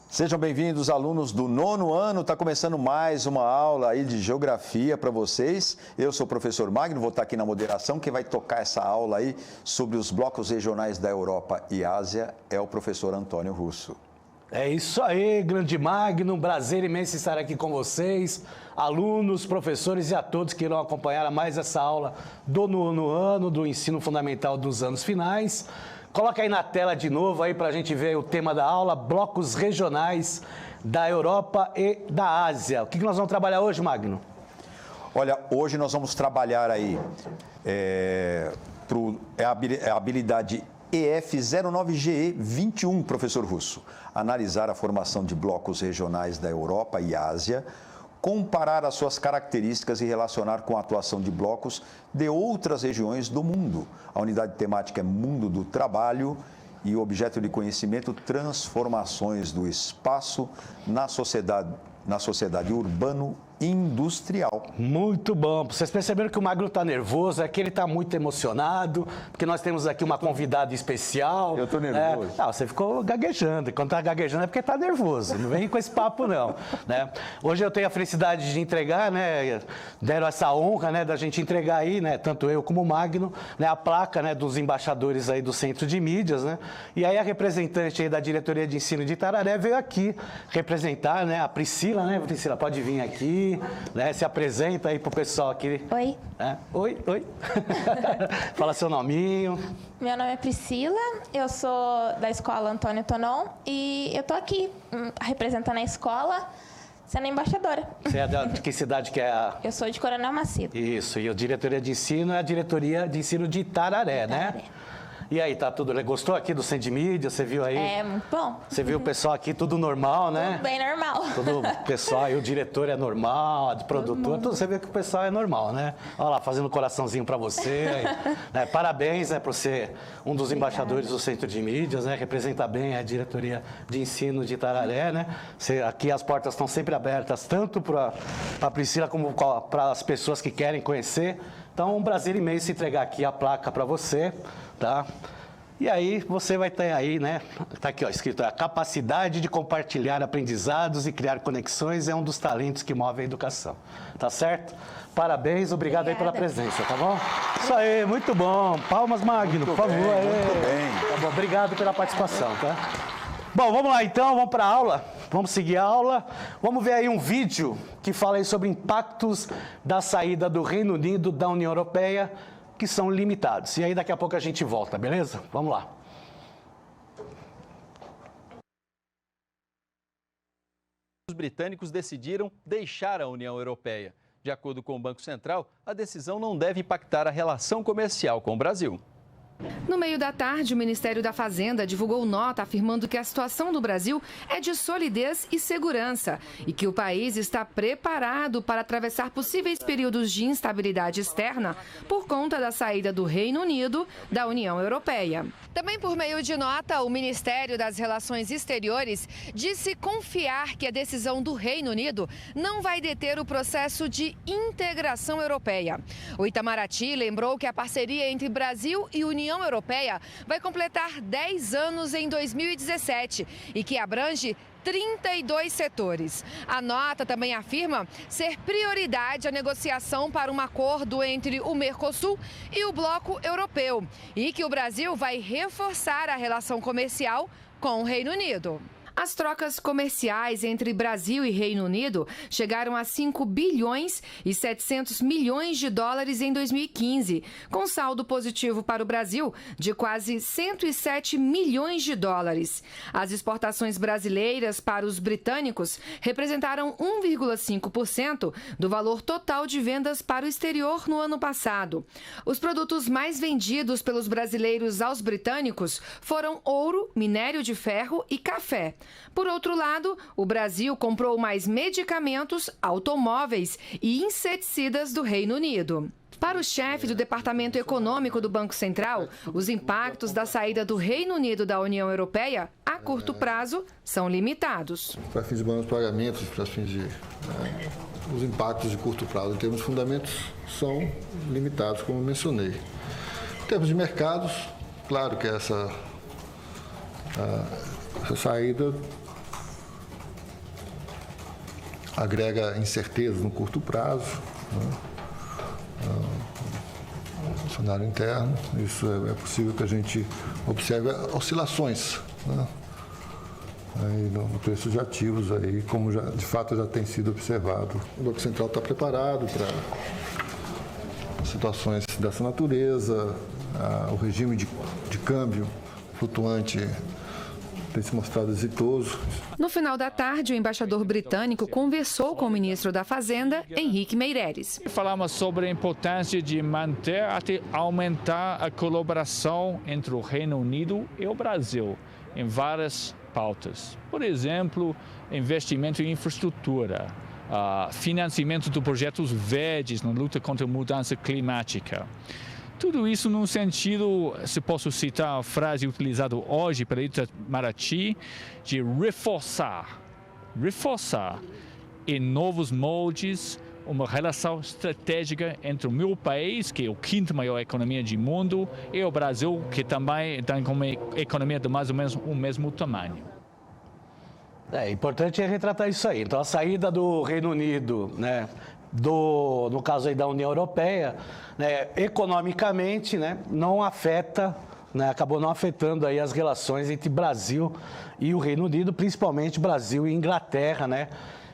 Sejam bem-vindos, alunos do 9º ano. Está começando mais uma aula aí de geografia para vocês. Eu sou o professor Magno, vou estar aqui na moderação. Quem vai tocar essa aula aí sobre os blocos regionais da Europa e Ásia é o professor Antônio Russo. É isso aí, grande Magno, prazer imenso estar aqui com vocês, alunos, professores e a todos que irão acompanhar mais essa aula do 9º ano, do ensino fundamental dos anos finais. Coloca aí na tela de novo aí para a gente ver o tema da aula, blocos regionais da Europa e da Ásia. O que nós vamos trabalhar hoje, Magno? Olha, hoje nós vamos trabalhar aí a habilidade EF09GE21, professor Russo. Analisar a formação de blocos regionais da Europa e Ásia, comparar as suas características e relacionar com a atuação de blocos de outras regiões do mundo. A unidade temática é Mundo do Trabalho e o objeto de conhecimento, transformações do espaço na sociedade urbano-industrial. Muito bom. Vocês perceberam que o Magno está nervoso, é que ele está muito emocionado, porque nós temos aqui uma convidada especial. Eu estou nervoso. Você ficou gaguejando, e quando está gaguejando é porque está nervoso, não vem com esse papo não. Né? Hoje eu tenho a felicidade de entregar, né, deram essa honra, né, da gente entregar aí, né, tanto eu como o Magno, né, a placa, né, dos embaixadores aí do Centro de Mídias, né, e aí a representante aí da Diretoria de Ensino de Itararé veio aqui representar, né, a Priscila, né, Priscila, pode vir aqui, né, se apresenta aí pro pessoal aqui. Oi. Oi. Fala seu nominho. Meu nome é Priscila, eu sou da escola Antônio Tonon e eu tô aqui representando a escola, sendo embaixadora. Você é de que cidade que é a... Eu sou de Coronel Macedo. Isso, e a diretoria de ensino é a diretoria de ensino de Itararé, né? E aí, tá tudo... Gostou aqui do Centro de Mídia? Você viu aí? É, muito bom. Você viu o pessoal aqui, tudo normal, né? Tudo bem normal. Tudo o pessoal aí, o diretor é normal, a produtora, tudo, você vê que o pessoal é normal, né? Olha lá, fazendo coraçãozinho para você. Aí, né? Parabéns, né, por ser um dos embaixadores do Centro de Mídias, né? Representa bem a diretoria de ensino de Itararé, né? Aqui as portas estão sempre abertas, tanto para a Priscila como para as pessoas que querem conhecer. Então, um prazer imenso entregar aqui a placa para você, tá? E aí, você vai ter aí, né? Tá aqui, ó, escrito: a capacidade de compartilhar aprendizados e criar conexões é um dos talentos que move a educação. Tá certo? Parabéns, obrigado aí pela presença, tá bom? Isso aí, muito bom. Palmas, Magno, por favor. Muito bem. Tá bom, obrigado pela participação, tá? Bom, vamos lá então, vamos para a aula. Vamos seguir a aula. Vamos ver aí um vídeo que fala aí sobre impactos da saída do Reino Unido da União Europeia, que são limitados. E aí daqui a pouco a gente volta, beleza? Vamos lá. Os britânicos decidiram deixar a União Europeia. De acordo com o Banco Central, a decisão não deve impactar a relação comercial com o Brasil. No meio da tarde, o Ministério da Fazenda divulgou nota afirmando que a situação do Brasil é de solidez e segurança e que o país está preparado para atravessar possíveis períodos de instabilidade externa por conta da saída do Reino Unido da União Europeia. Também por meio de nota, o Ministério das Relações Exteriores disse confiar que a decisão do Reino Unido não vai deter o processo de integração europeia. O Itamaraty lembrou que a parceria entre Brasil e União Europeia vai completar 10 anos em 2017 e que abrange 32 setores. A nota também afirma ser prioridade a negociação para um acordo entre o Mercosul e o Bloco Europeu e que o Brasil vai reforçar a relação comercial com o Reino Unido. As trocas comerciais entre Brasil e Reino Unido chegaram a 5 bilhões e 700 milhões de dólares em 2015, com saldo positivo para o Brasil de quase 107 milhões de dólares. As exportações brasileiras para os britânicos representaram 1,5% do valor total de vendas para o exterior no ano passado. Os produtos mais vendidos pelos brasileiros aos britânicos foram ouro, minério de ferro e café. Por outro lado, o Brasil comprou mais medicamentos, automóveis e inseticidas do Reino Unido. Para o chefe do Departamento Econômico do Banco Central, os impactos da saída do Reino Unido da União Europeia a curto prazo são limitados. Para fins de balanço de pagamentos, para fins de os impactos de curto prazo em termos de fundamentos são limitados, como mencionei. Em termos de mercados, claro que Essa saída agrega incertezas no curto prazo, né? No cenário interno. Isso é possível que a gente observe oscilações, né? Aí no preço de ativos, aí, como de fato já tem sido observado. O Banco Central está preparado para situações dessa natureza. O regime de câmbio flutuante tem se mostrado exitoso. No final da tarde, o embaixador britânico conversou com o ministro da Fazenda, Henrique Meireles. Falamos sobre a importância de manter até aumentar a colaboração entre o Reino Unido e o Brasil em várias pautas. Por exemplo, investimento em infraestrutura, financiamento de projetos verdes na luta contra a mudança climática. Tudo isso num sentido, se posso citar a frase utilizada hoje pela Itamaraty, de reforçar em novos moldes uma relação estratégica entre o meu país, que é a quinta maior economia do mundo, e o Brasil, que também tem uma economia de mais ou menos o mesmo tamanho. Importante retratar isso aí. Então, a saída do Reino Unido, né, no caso aí da União Europeia, né, economicamente, né, não afeta, né, acabou não afetando aí as relações entre Brasil e o Reino Unido, principalmente Brasil e Inglaterra, né,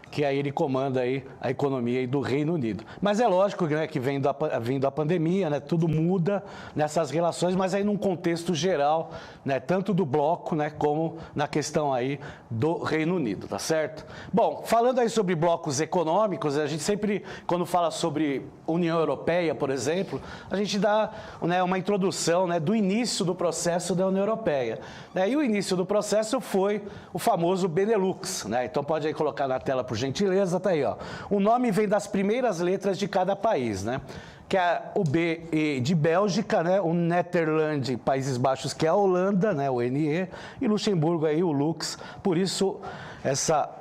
que aí ele comanda aí a economia aí do Reino Unido. Mas é lógico, né, que vindo a pandemia, né, tudo muda nessas relações, mas aí num contexto geral, né, tanto do bloco, né, como na questão aí do Reino Unido, tá certo? Bom, falando aí sobre blocos econômicos, a gente sempre, quando fala sobre União Europeia, por exemplo, a gente dá, né, uma introdução, né, do início do processo da União Europeia. Né, e o início do processo foi o famoso Benelux, né? Então pode aí colocar na tela, por gentileza, tá aí, ó. O nome vem das primeiras letras de cada país, né? Que é o B de Bélgica, né? O Nederland, Países Baixos, que é a Holanda, né? O NE, e Luxemburgo aí, o Lux. Por isso, essa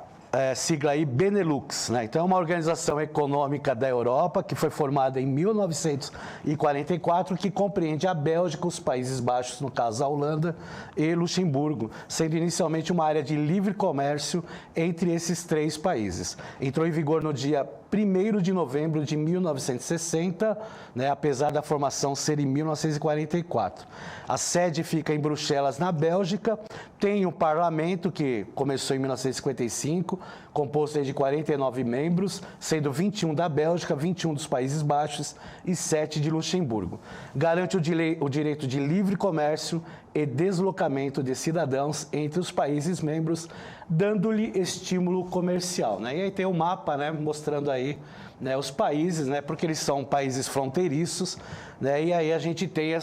sigla aí, Benelux, né? Então, é uma organização econômica da Europa que foi formada em 1944, que compreende a Bélgica, os Países Baixos, no caso a Holanda, e Luxemburgo, sendo inicialmente uma área de livre comércio entre esses três países. Entrou em vigor no dia 1º de novembro de 1960, né, apesar da formação ser em 1944. A sede fica em Bruxelas, na Bélgica. Tem um parlamento que começou em 1955, composto de 49 membros, sendo 21 da Bélgica, 21 dos Países Baixos e 7 de Luxemburgo. Garante o direito de livre comércio e deslocamento de cidadãos entre os países membros, dando-lhe estímulo comercial, né? E aí tem um mapa, né, mostrando aí, né, os países, né, porque eles são países fronteiriços, né? E aí a gente tem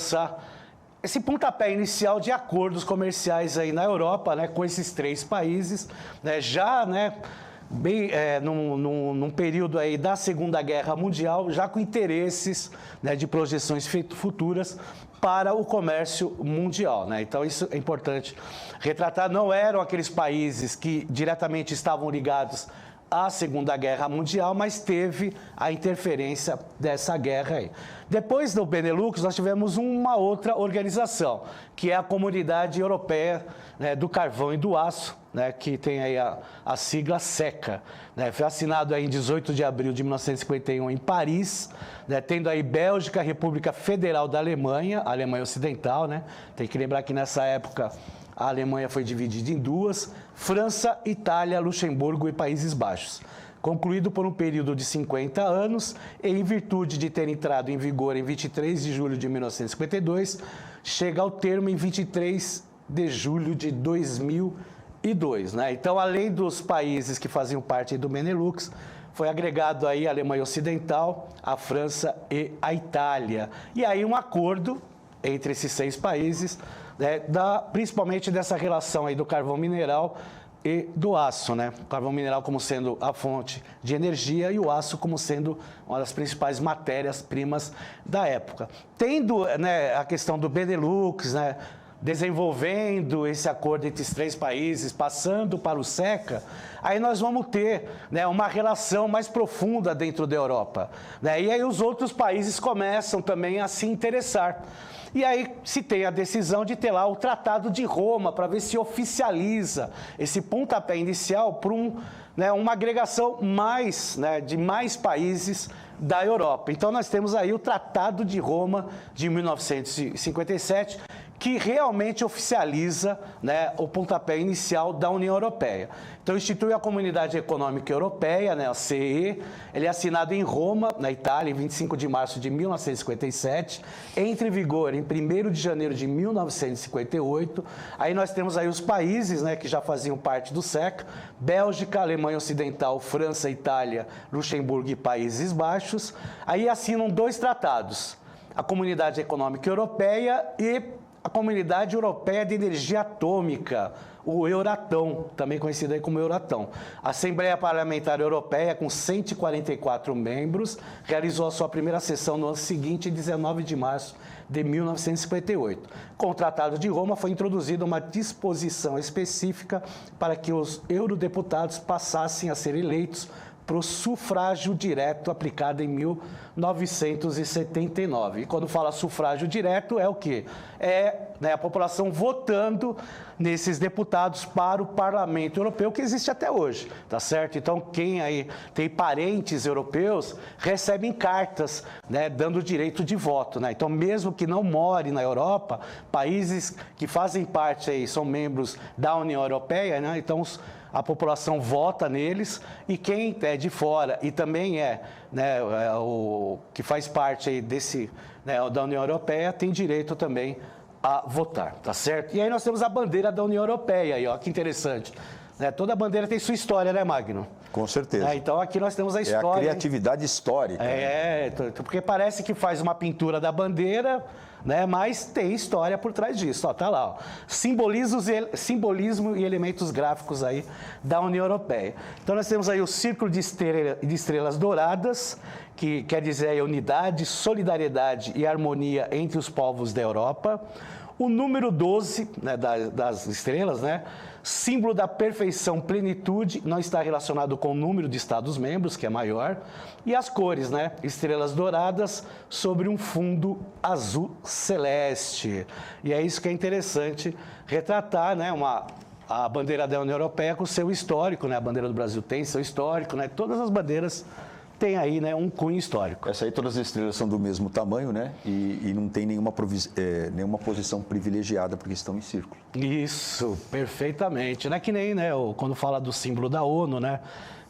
esse pontapé inicial de acordos comerciais aí na Europa, né, com esses três países, né, já, né, bem, num período aí da Segunda Guerra Mundial, já com interesses, né, de projeções futuras para o comércio mundial, né? Então isso é importante retratar. Não eram aqueles países que diretamente estavam ligados à Segunda Guerra Mundial, mas teve a interferência dessa guerra aí. Depois do Benelux, nós tivemos uma outra organização, que é a Comunidade Europeia, né, do Carvão e do Aço, né, que tem aí a sigla SECA. Né, foi assinado aí em 18 de abril de 1951 em Paris, né, tendo aí Bélgica, República Federal da Alemanha, a Alemanha Ocidental, né? Tem que lembrar que nessa época a Alemanha foi dividida em duas: França, Itália, Luxemburgo e Países Baixos. Concluído por um período de 50 anos e em virtude de ter entrado em vigor em 23 de julho de 1952, chega ao termo em 23 de julho de 2002. Né? Então, além dos países que faziam parte do Benelux, foi agregado aí a Alemanha Ocidental, a França e a Itália. E aí um acordo entre esses 6 países, né, principalmente dessa relação aí do carvão mineral e do aço, né? O carvão mineral como sendo a fonte de energia e o aço como sendo uma das principais matérias-primas da época. Tendo, né, a questão do Benelux, né, desenvolvendo esse acordo entre esses 3 países, passando para o SECA, aí nós vamos ter, né, uma relação mais profunda dentro da Europa, né? E aí os outros países começam também a se interessar. E aí se tem a decisão de ter lá o Tratado de Roma para ver se oficializa esse pontapé inicial para uma agregação de mais países da Europa. Então nós temos aí o Tratado de Roma de 1957, que realmente oficializa, né, o pontapé inicial da União Europeia. Então, institui a Comunidade Econômica Europeia, né, a CE, ele é assinado em Roma, na Itália, em 25 de março de 1957, entra em vigor em 1º de janeiro de 1958. Aí nós temos aí os países, né, que já faziam parte do SECA, Bélgica, Alemanha Ocidental, França, Itália, Luxemburgo e Países Baixos. Aí assinam 2 tratados, a Comunidade Econômica Europeia e a Comunidade Europeia de Energia Atômica, o Euratom, também conhecido aí como Euratom. A Assembleia Parlamentar Europeia, com 144 membros, realizou a sua primeira sessão no ano seguinte, 19 de março de 1958. Com o Tratado de Roma, foi introduzida uma disposição específica para que os eurodeputados passassem a ser eleitos para o sufrágio direto aplicado em 1979. E quando fala sufrágio direto, é o quê? É, né, a população votando nesses deputados para o Parlamento Europeu, que existe até hoje, tá certo? Então, quem aí tem parentes europeus, recebem cartas, né, dando direito de voto, né? Então, mesmo que não more na Europa, países que fazem parte aí, são membros da União Europeia, né? Então, a população vota neles, e quem é de fora e também o que faz parte aí da União Europeia tem direito também a votar, tá certo? E aí nós temos a bandeira da União Europeia, aí, ó, que interessante. Toda bandeira tem sua história, né, Magno? Com certeza. Então aqui nós temos a história. É a criatividade histórica. Porque parece que faz uma pintura da bandeira, né? Mas tem história por trás disso. Ó, tá lá, ó. Simbolismo e elementos gráficos aí da União Europeia. Então nós temos aí o círculo de estrelas douradas, que quer dizer a unidade, solidariedade e harmonia entre os povos da Europa. O número 12, né, das estrelas, né, símbolo da perfeição, plenitude, não está relacionado com o número de Estados-membros, que é maior. E as cores, né, estrelas douradas sobre um fundo azul celeste. E é isso que é interessante retratar, né, a bandeira da União Europeia com seu histórico, né, a bandeira do Brasil tem seu histórico, né, todas as bandeiras tem aí, né, um cunho histórico. Essa aí, todas as estrelas são do mesmo tamanho, né? E não tem nenhuma posição privilegiada, porque estão em círculo. Isso, perfeitamente. Não é que nem, né, quando fala do símbolo da ONU, né?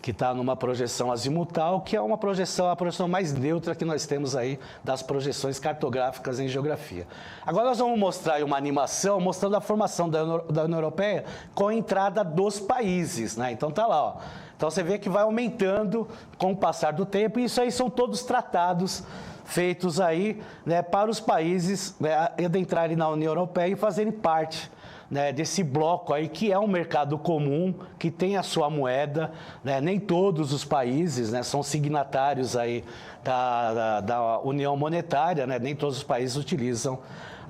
Que está numa projeção azimutal, que é a projeção mais neutra que nós temos aí das projeções cartográficas em geografia. Agora nós vamos mostrar aí uma animação mostrando a formação da União Europeia com a entrada dos países, né? Então tá lá, ó. Então você vê que vai aumentando com o passar do tempo, e isso aí são todos tratados feitos aí, né, para os países, né, adentrarem na União Europeia e fazerem parte, né, desse bloco aí, que é um mercado comum, que tem a sua moeda, né? Nem todos os países, né, são signatários aí da União Monetária, né? Nem todos os países utilizam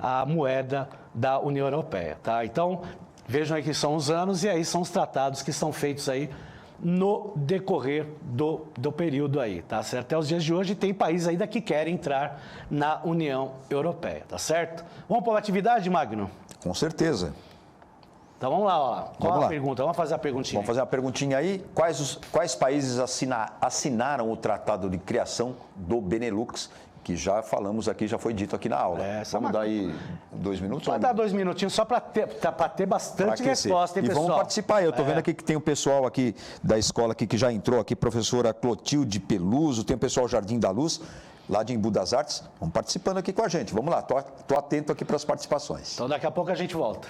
a moeda da União Europeia, tá? Então, vejam aí que são os anos, e aí são os tratados que são feitos aí no decorrer do período aí, tá certo? Até os dias de hoje tem países ainda que querem entrar na União Europeia, tá certo? Vamos para uma atividade, Magno? Com certeza. Então vamos lá, ó. Qual a pergunta? Vamos fazer a perguntinha. Vamos fazer uma perguntinha aí. Quais países assinaram o Tratado de Criação do Benelux, que já falamos aqui, já foi dito aqui na aula? Vamos dar aí 2 minutos? Só dar 2 minutinhos, só para ter bastante resposta, hein, e pessoal? Vamos participar. Eu estou vendo aqui que tem o pessoal aqui da escola aqui que já entrou aqui, professora Clotilde Peluso, tem o pessoal Jardim da Luz, lá de Embu das Artes. Vamos participando aqui com a gente. Vamos lá, estou atento aqui para as participações. Então daqui a pouco a gente volta.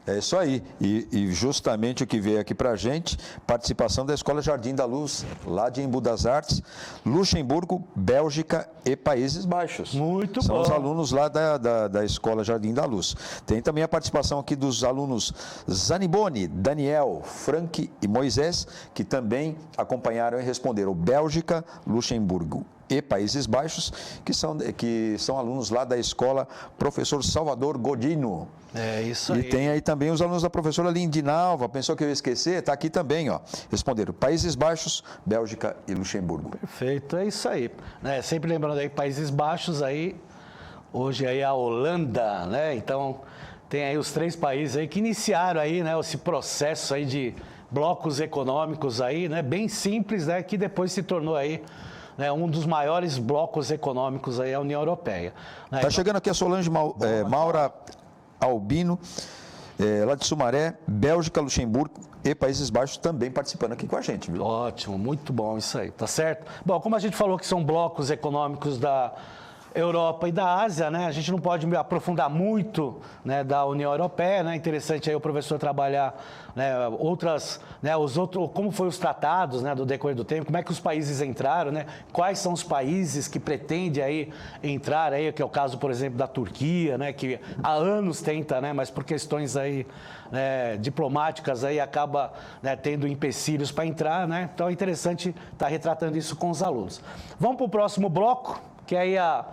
É isso aí. E justamente o que veio aqui para a gente, participação da Escola Jardim da Luz, lá de Embu das Artes, Luxemburgo, Bélgica e Países Baixos. Muito São bom. os alunos lá da Escola Jardim da Luz. Tem também a participação aqui dos alunos Zanibone, Daniel, Frank e Moisés, que também acompanharam e responderam Bélgica, Luxemburgo e Países Baixos, que são alunos lá da Escola Professor Salvador Godino. É isso aí. E tem aí também os alunos da professora Lindinalva, pensou que eu ia esquecer? Está aqui também, ó. Responderam Países Baixos, Bélgica e Luxemburgo. Perfeito, é isso aí. Né? Sempre lembrando aí, Países Baixos aí, hoje aí a Holanda, né? Então, tem aí os 3 países aí que iniciaram aí, né, esse processo aí de blocos econômicos aí, né? Bem simples, né? Que depois se tornou aí, né, um dos maiores blocos econômicos aí, a União Europeia. Né? Tá chegando aqui a Solange Maura Albino, lá de Sumaré, Bélgica, Luxemburgo e Países Baixos também participando aqui com a gente, viu? Ótimo, muito bom isso aí, tá certo? Bom, como a gente falou que são blocos econômicos da Europa e da Ásia, né? A gente não pode me aprofundar muito, né, da União Europeia, né? Interessante aí o professor trabalhar, né, como foram os tratados, né, do decorrer do tempo, como é que os países entraram, né? Quais são os países que pretendem aí entrar aí, que é o caso, por exemplo, da Turquia, né, que há anos tenta, né, mas por questões aí, né, diplomáticas aí acaba, né, tendo empecilhos para entrar, né? Então é interessante estar retratando isso com os alunos. Vamos para o próximo bloco, que é aí a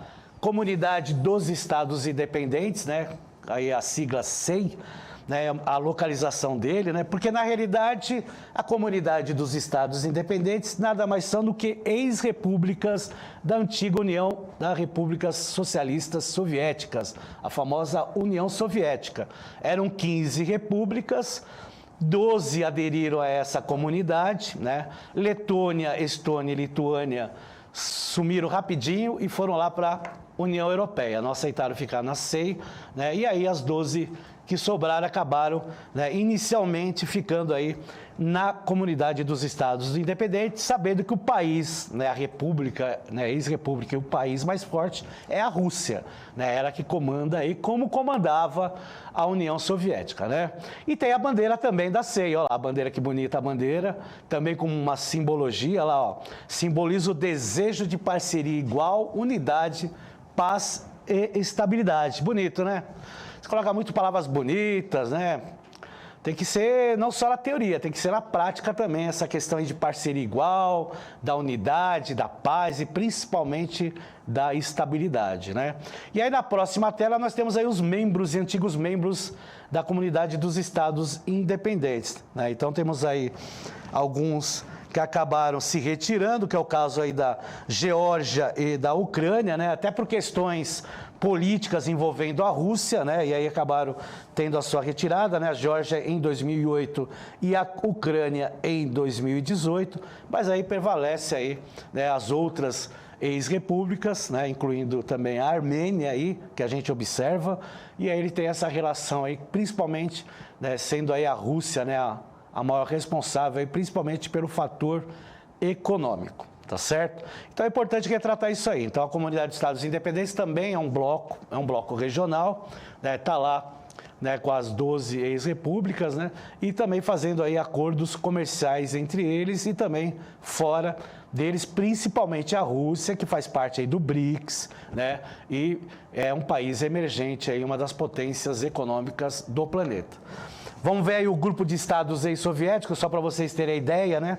Comunidade dos Estados Independentes, né? Aí a sigla CEI, né? A localização dele, né? Porque na realidade a Comunidade dos Estados Independentes nada mais são do que ex-repúblicas da antiga União das Repúblicas Socialistas Soviéticas, a famosa União Soviética. Eram 15 repúblicas. 12 aderiram a essa comunidade, né? Letônia, Estônia e Lituânia sumiram rapidinho e foram lá para a União Europeia, não aceitaram ficar na CEI, né? E aí as 12 que sobraram acabaram, né, inicialmente ficando aí na Comunidade dos Estados Independentes, sabendo que o país, né, a república, né, ex-república, o país mais forte é a Rússia, né, ela que comanda aí, como comandava a União Soviética, né? E tem a bandeira também da CEI, olha lá, a bandeira, que bonita a bandeira, também com uma simbologia, lá, ó, simboliza o desejo de parceria igual, unidade, paz e estabilidade. Bonito, né? Você coloca muito palavras bonitas, né? Tem que ser não só na teoria, tem que ser na prática também, essa questão aí de parceria igual, da unidade, da paz e principalmente da estabilidade, né? E aí na próxima tela nós temos aí os membros e antigos membros da Comunidade dos Estados Independentes, né? Então temos aí alguns que acabaram se retirando, que é o caso aí da Geórgia e da Ucrânia, né? Até por questões políticas envolvendo a Rússia, né? E aí acabaram tendo a sua retirada, né? A Geórgia em 2008 e a Ucrânia em 2018, mas aí prevalece aí, né, as outras ex-repúblicas, né, incluindo também a Armênia aí, que a gente observa, e aí ele tem essa relação aí, principalmente, né, sendo aí a Rússia, né, a maior responsável aí, principalmente pelo fator econômico. Tá certo? Então é importante retratar isso aí. Então a Comunidade dos Estados Independentes também é um bloco regional, né? Tá lá, né, com as 12 ex-repúblicas, né? E também fazendo aí acordos comerciais entre eles e também fora deles, principalmente a Rússia, que faz parte aí do BRICS, né? E é um país emergente aí, uma das potências econômicas do planeta. Vamos ver aí o grupo de estados ex-soviéticos, só para vocês terem a ideia, né?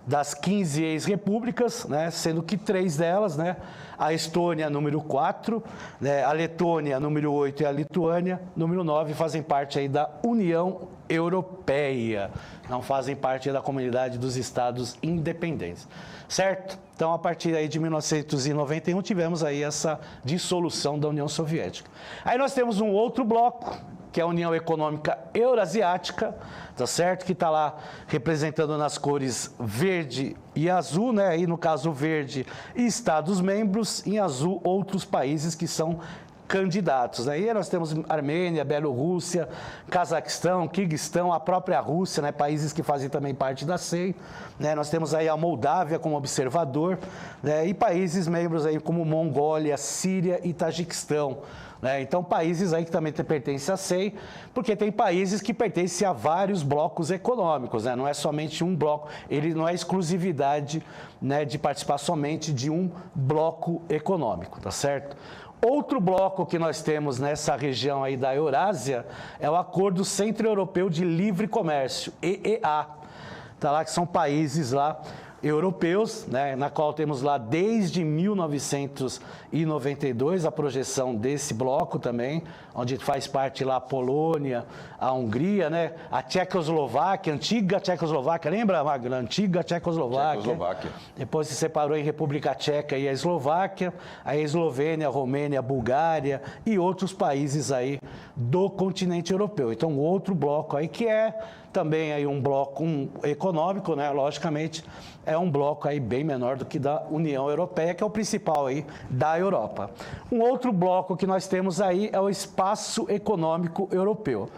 Das 15 ex-repúblicas, né, sendo que 3 delas, né, a Estônia, número 4, né, a Letônia, número 8, e a Lituânia, número 9, fazem parte aí da União Europeia, não fazem parte da Comunidade dos Estados Independentes, certo? Então, a partir aí de 1991, tivemos aí essa dissolução da União Soviética. Aí nós temos um outro bloco, que é a União Econômica Eurasiática, tá certo? Que está lá representando nas cores verde e azul, né? Aí no caso verde, Estados membros, em azul, outros países que são candidatos. Aí nós temos Armênia, Bielorrússia, Cazaquistão, Quirguistão, a própria Rússia, né, países que fazem também parte da CEI. Né, nós temos aí a Moldávia como observador, né, e países membros aí como Mongólia, Síria e Tajiquistão. Né, então, países aí que também pertencem à CEI, porque tem países que pertencem a vários blocos econômicos, né, não é somente um bloco, ele não é exclusividade, né, de participar somente de um bloco econômico, tá certo? Outro bloco que nós temos nessa região aí da Eurásia é o Acordo Centro-Europeu de Livre Comércio, EEA. Tá lá que são países lá europeus, né, na qual temos lá desde 1992 a projeção desse bloco também, onde faz parte lá a Polônia, a Hungria, né, a Tchecoslováquia, a antiga Tchecoslováquia, lembra, Magno? A antiga Tchecoslováquia. Depois se separou em República Tcheca e a Eslováquia, a Eslovênia, a Romênia, a Bulgária e outros países aí do continente europeu. Então, outro bloco aí que é também aí um bloco econômico, né, logicamente, é um bloco aí bem menor do que da União Europeia, que é o principal aí da Europa. Um outro bloco que nós temos aí é o Espaço Econômico Europeu.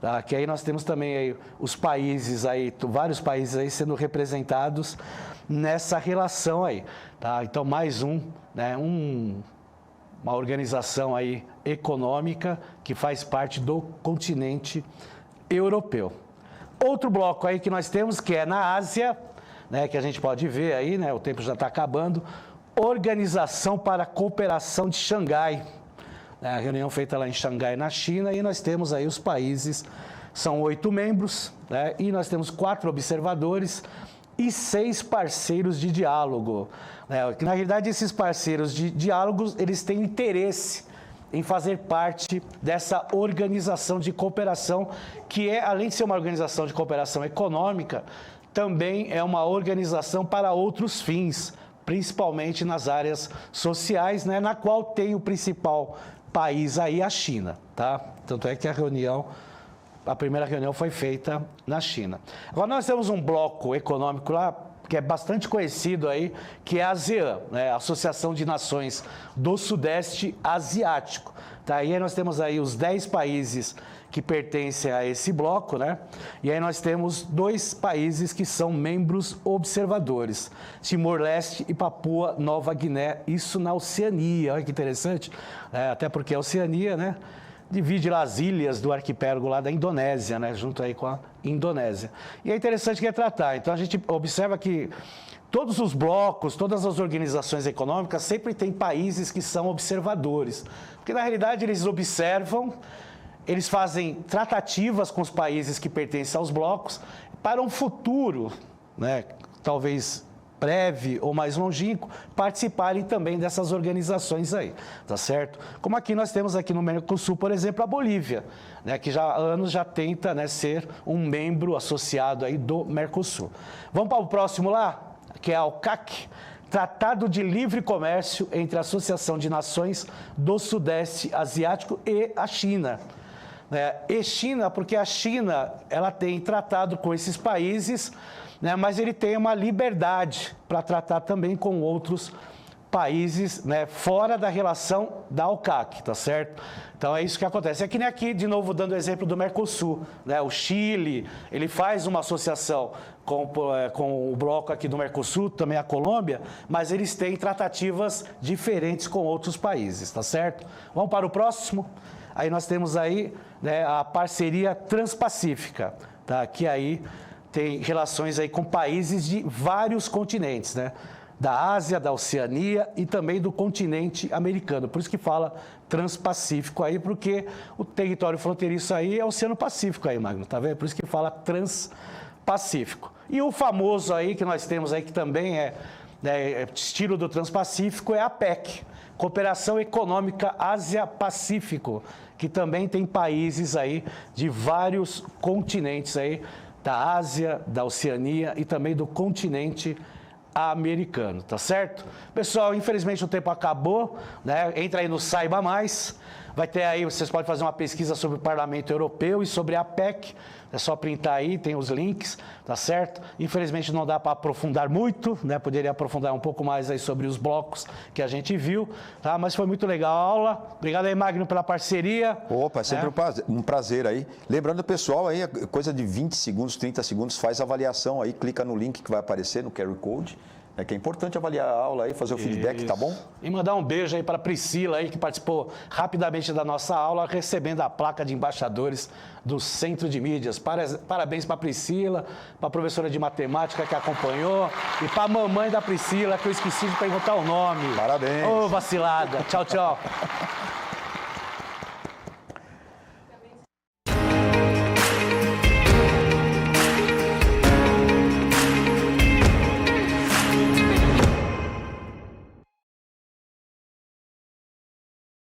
Tá? Que aí nós temos também aí os países aí, vários países aí sendo representados nessa relação aí. Tá? Então, mais né, uma organização aí econômica que faz parte do continente europeu. Outro bloco aí que nós temos, que é na Ásia, né, que a gente pode ver aí, né, o tempo já está acabando, Organização para a Cooperação de Xangai. A reunião feita lá em Xangai, na China, e nós temos aí os países, são 8 membros, né, e nós temos 4 observadores e 6 parceiros de diálogo. Né, que, na realidade, esses parceiros de diálogos, eles têm interesse em fazer parte dessa organização de cooperação, que é, além de ser uma organização de cooperação econômica, também é uma organização para outros fins, principalmente nas áreas sociais, né, na qual tem o principal país aí, a China, tá? Tanto é que a primeira reunião foi feita na China. Agora nós temos um bloco econômico lá, que é bastante conhecido aí, que é a ASEAN, né, Associação de Nações do Sudeste Asiático. Tá? E aí nós temos aí os 10 países que pertencem a esse bloco, né? E aí nós temos 2 países que são membros observadores, Timor-Leste e Papua Nova Guiné, isso na Oceania. Olha que interessante, até porque a Oceania, né, divide lá as ilhas do arquipélago lá da Indonésia, né, junto aí com a Indonésia. E é interessante que é tratar. Então a gente observa que todos os blocos, todas as organizações econômicas sempre têm países que são observadores, porque na realidade eles observam, eles fazem tratativas com os países que pertencem aos blocos para um futuro, né, talvez breve ou mais longínquo, participarem também dessas organizações aí, tá certo? Como aqui nós temos aqui no Mercosul, por exemplo, a Bolívia, né, que já há anos já tenta, né, ser um membro associado aí do Mercosul. Vamos para o próximo lá, que é a ALCAC, Tratado de Livre Comércio entre a Associação de Nações do Sudeste Asiático e a China. E China, porque a China ela tem tratado com esses países, né, mas ele tem uma liberdade para tratar também com outros países, né, fora da relação da ALCAC, tá certo? Então é isso que acontece. É que nem aqui, de novo, dando o exemplo do Mercosul, né, o Chile, ele faz uma associação com o bloco aqui do Mercosul, também a Colômbia, mas eles têm tratativas diferentes com outros países, tá certo? Vamos para o próximo? Aí nós temos aí, né, a parceria transpacífica, tá? Que aí tem relações aí com países de vários continentes, né? Da Ásia, da Oceania e também do continente americano. Por isso que fala transpacífico aí, porque o território fronteiriço aí é o Oceano Pacífico aí, Magno, tá vendo? Por isso que fala transpacífico. E o famoso aí que nós temos aí, que também é estilo do transpacífico, é a APEC, Cooperação Econômica Ásia-Pacífico, que também tem países aí de vários continentes aí, da Ásia, da Oceania e também do continente americano, tá certo? Pessoal, infelizmente o tempo acabou, né? Entra aí no Saiba Mais. Vai ter aí, vocês podem fazer uma pesquisa sobre o Parlamento Europeu e sobre a PEC. É só printar aí, tem os links, tá certo? Infelizmente não dá para aprofundar muito, né? Poderia aprofundar um pouco mais aí sobre os blocos que a gente viu, tá? Mas foi muito legal a aula. Obrigado aí, Magno, pela parceria. Opa, é sempre um prazer aí. Lembrando, pessoal, aí, coisa de 20 segundos, 30 segundos, faz a avaliação aí, clica no link que vai aparecer no QR Code. É que é importante avaliar a aula aí, fazer o feedback, tá bom? E mandar um beijo aí para a Priscila aí, que participou rapidamente da nossa aula, recebendo a placa de embaixadores do Centro de Mídias. Parabéns para a Priscila, para a professora de matemática que acompanhou e para a mamãe da Priscila, que eu esqueci de perguntar o nome. Parabéns. Ô, vacilada. Tchau, tchau.